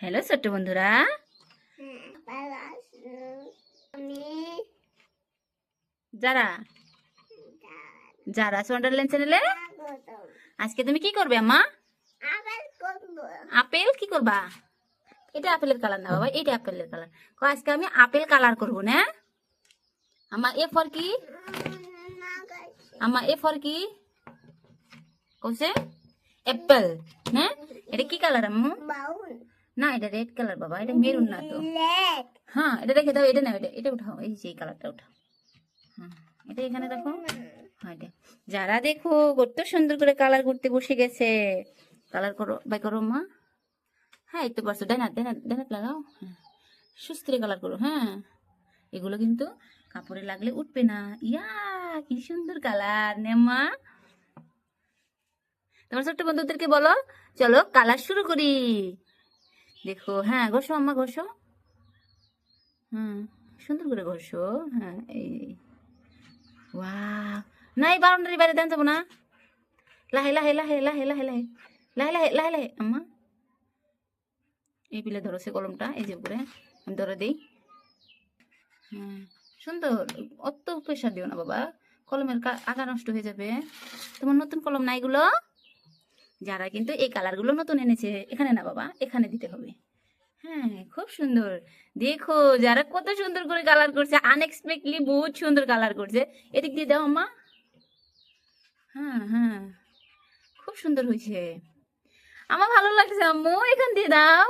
Hello ছোট্ট বন্ধুরা, যারা যারা ওয়ান্ডারল্যান্ড চ্যানেলে আজকে তুমি কি করবে আম্মা? আপেল কি করবা? এটা আপেলের কালার না বাবা, এটা আপেলের কালার। আজকে আমি আপেল কালার করব না। আম্মা এ ফর কি? আম্মা এ ফর কি কইছে? অ্যাপেল। হ্যাঁ, এটা কি কালার আম্মু? না, এটা রেড কালার বাবা, এটা মেরুন না তো। হ্যাঁ, এটা রেখে দাও, এটা না, এটা উঠাও, এই যে কালারটা উঠাও। হ্যাঁ, এটা এখানে রাখো। হ্যাঁ, যারা দেখো কত সুন্দর করে কালার করতে বসে গেছে। কালার করো, বাই করো মা। হ্যাঁ, এই তো পারছো, ডাইনাত ডাইনাত ডাইনাত লাগাও। হ্যাঁ, সুস্থিরে কালার করো। হ্যাঁ, এগুলো কিন্তু কাপড়ে লাগলে উঠবে না। ইয়া, কি সুন্দর কালার নে মা। তোমার ছোট্ট বন্ধুদেরকে বলো, চলো কালার শুরু করি। দেখো, হ্যাঁ ঘষো আম্মা, ঘষো। হ্যাঁ, সুন্দর করে ঘষো। হ্যাঁ, এই ওয়াও, না এই বাউন্ডারি বাইরে দেন যাবো না। লাহে লাহে লাহে লাহে লাহে লাহে লাহে লাহে লাহে লাহে আম্মা। এই পিলে ধরো সে কলমটা, এই যে উপরে আমি ধরে দিই। হ্যাঁ, সুন্দর। অত প্রেশার দিও না বাবা, কলমের আগা নষ্ট হয়ে যাবে। তোমার নতুন কলম না এগুলো? যারা কিন্তু এই কালারগুলো নতুন এনেছে, এখানে না বাবা, এখানে দিতে হবে। হ্যাঁ, খুব সুন্দর। দেখো যারা কত সুন্দর করে কালার করছে, আনএক্সপেক্টলি বহুত সুন্দর কালার করছে। এদিক দিয়ে দাও আম্মা। হ্যাঁ হ্যাঁ, খুব সুন্দর হয়েছে। আমার ভালো লাগছে আম্মু, এখান দিয়ে দাও।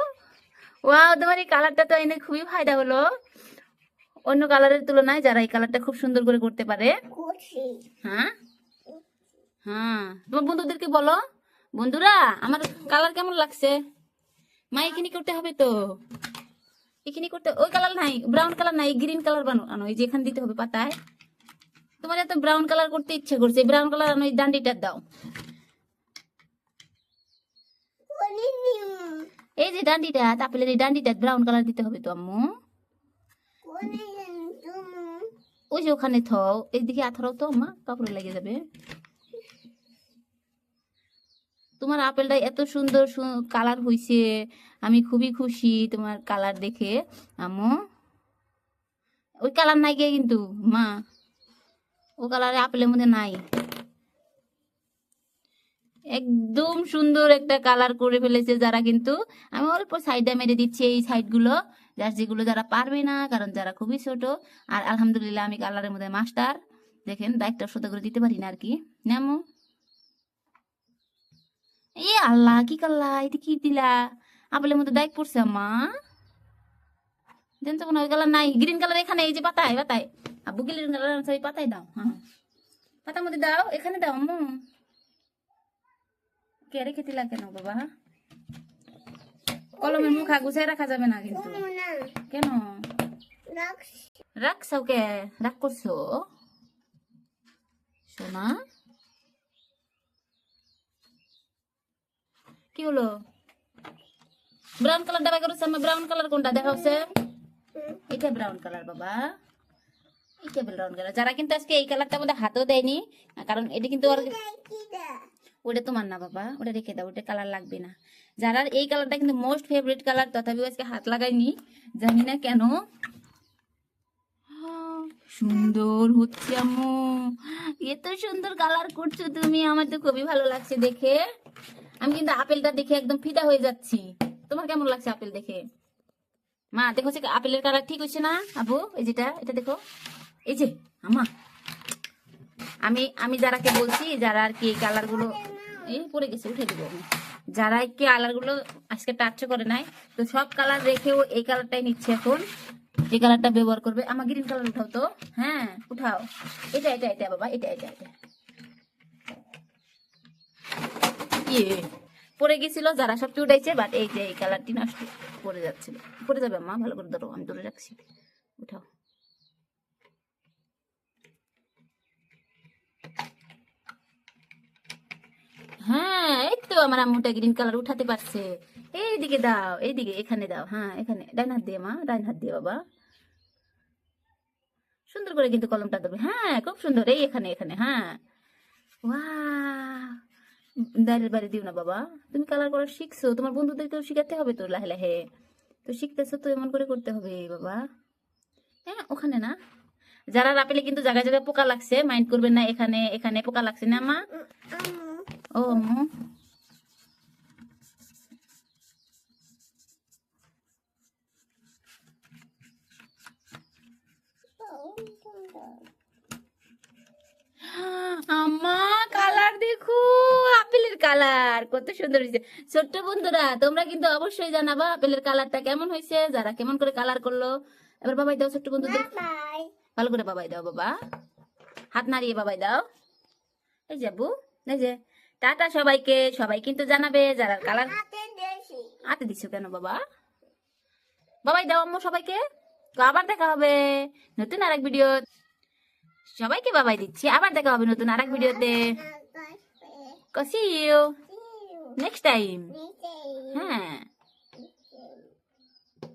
ওয়াও, তোমার এই কালারটা তো এনে খুবই ফায়দা হলো অন্য কালারের তুলনায়। যারা এই কালারটা খুব সুন্দর করে করতে পারে। হ্যাঁ হ্যাঁ, তোমার বন্ধুদেরকে বলো, বন্ধুরা আমার কালার কেমন লাগছে? মা এখানে করতে হবে তো, এখানে করতে। ওই কালার নাই, ব্রাউন কালার নাই, গ্রিন কালার বানানো, এই যে এখানে দিতে হবে পাতায়। তোমার এত ব্রাউন কালার করতে ইচ্ছে করছে, ব্রাউন কালার আনো, এই ডান্ডিটা দাও। এই যে ডান্ডিটা, আপেলের এই ডান্ডিটা ব্রাউন কালার দিতে হবে তো আম্মু। ওই যে ওখানে থাও, এইদিকে আথারাও তো আম্মা, কাপড়ে লেগে যাবে। তোমার আপেলটা এত সুন্দর কালার হইছে, আমি খুবই খুশি তোমার কালার দেখে আম্মু। ওই কালার নাই গে কিন্তু মা, ও কালারে আপেলের মধ্যে নাই। একদম সুন্দর একটা কালার করে ফেলেছে যারা, কিন্তু আমি অল্প সাইডে মেরে দিচ্ছি এই সাইড গুলো, যার যেগুলো যারা পারবে না, কারণ যারা খুবই ছোট। আর আলহামদুলিল্লাহ আমি কালারের মধ্যে মাস্টার, দেখেন দায়িত্ব শত করে দিতে পারি না আর কি। নামো, এ আল্লাহ, কি করলা? এটা কি দিলা? আপেলের মধ্যে দাগ পড়ছে আম্মা। জানতো না ওই কালার নাই, গ্রিন কালার এখানে, এই যে পাতায় পাতায়। আব্বু গ্রিন কালার এই পাতায় দাও। হ্যাঁ, পাতার মধ্যে দাও, এখানে দাও আম্মু। কে রেখে দিলা কেন বাবা? কলমের মুখা গুছাই রাখা যাবে না কিন্তু। কেন রাখছো? কে রাগ করছো সোনা? কি হলো? ব্রাউন কালার ডাবা করছে আমার। ব্রাউন কালার কোনটা দেখাচ্ছে? এটা ব্রাউন কালার বাবা, এটা ব্রাউন কালার। যারা কিন্তু আজকে এই কালারটা মধ্যে হাতও দেয়নি, কারণ এটা কিন্তু ওটা তোমার না বাবা, ওটা রেখে দাও, ওটা কালার লাগবে না। যারা এই কালারটা কিন্তু মোস্ট ফেভারিট কালার, তথাপিও আজকে হাত লাগাইনি, জানি না কেন। সুন্দর হচ্ছে আম্মু, এত সুন্দর কালার করছো তুমি, আমার তো খুবই ভালো লাগছে দেখে। আমি কিন্তু আপেলটা দেখে একদম ফিদা হয়ে যাচ্ছি। তোমার কেমন লাগছে আপেল দেখে? মা দেখো আপেলের কালার ঠিক হচ্ছে না আবু? এই যেটা, এটা দেখো, এই যে আমা, আমি আমি যারাকে বলছি, যারা আর কি কালার গুলো এই পড়ে গেছে, উঠে দিব আমি। যারা কি কালার গুলো আজকে টাচ করে নাই, তো সব কালার রেখেও এই কালারটাই নিচ্ছে এখন। এই কালারটা ব্যবহার করবে। আমার গ্রিন কালার উঠাও তো। হ্যাঁ উঠাও, এটা এটা এটা বাবা, এটা এটা এটা ইয়ে পড়ে গেছিল, যারা সবটি উঠাইছে, বাট এই যে এই কালারটি নষ্ট পড়ে যাচ্ছিল। পড়ে যাবে মা, ভালো করে ধরো, আমি ধরে রাখছি। উঠাও। হ্যাঁ, এই তো আমার আম্মুটা গ্রিন কালার উঠাতে পারছে। এইদিকে দাও, এইদিকে, এখানে দাও। হ্যাঁ, এখানে ডাইন হাত দিয়ে মা, ডাইন হাত দিয়ে বাবা। সুন্দর করে কিন্তু কলমটা ধরবে। হ্যাঁ, খুব সুন্দর। এই এখানে এখানে, হ্যাঁ। ওয়াও, দাঁড়ের বাড়ি দিও না বাবা, তুমি কালার করা শিখছো, তোমার বন্ধুদেরকেও শিখাতে হবে তো লাহে লাহে। তো শিখতেছো তো এমন করে করতে হবে বাবা। হ্যাঁ ওখানে না, যারা রাপেলে কিন্তু জায়গায় জায়গায় পোকা লাগছে, মাইন্ড করবেন না, এখানে এখানে পোকা লাগছে না মা। ও আম্মু, আম্মা কালার দেখো, আপেলের কালার কত সুন্দর হয়েছে। ছোট্ট বন্ধুরা তোমরা কিন্তু অবশ্যই জানাবা আপেলের কালারটা কেমন হয়েছে, যারা কেমন করে কালার করলো। এবার বাবাই দাও ছোট্ট বন্ধুদের, ভালো করে বাবাই দাও, বাবা হাত নাড়িয়ে বাবাই দাও। এই যাবো, এই যে টাটা সবাইকে, সবাই কিন্তু জানাবে যারা কালার। হাতে দিছো কেন বাবা, বাবাই দাও আম্মু সবাইকে। তো আবার দেখা হবে নতুন আরেক ভিডিও, সবাইকে বাবাই দিচ্ছি, আবার দেখা হবে নতুন আরেক ভিডিওতে। See you next time. হ্যাঁ,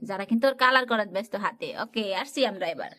যারা কিন্তু ওর কালার করার ব্যস্ত হাতে। ওকে, আসছি আমরা এবার।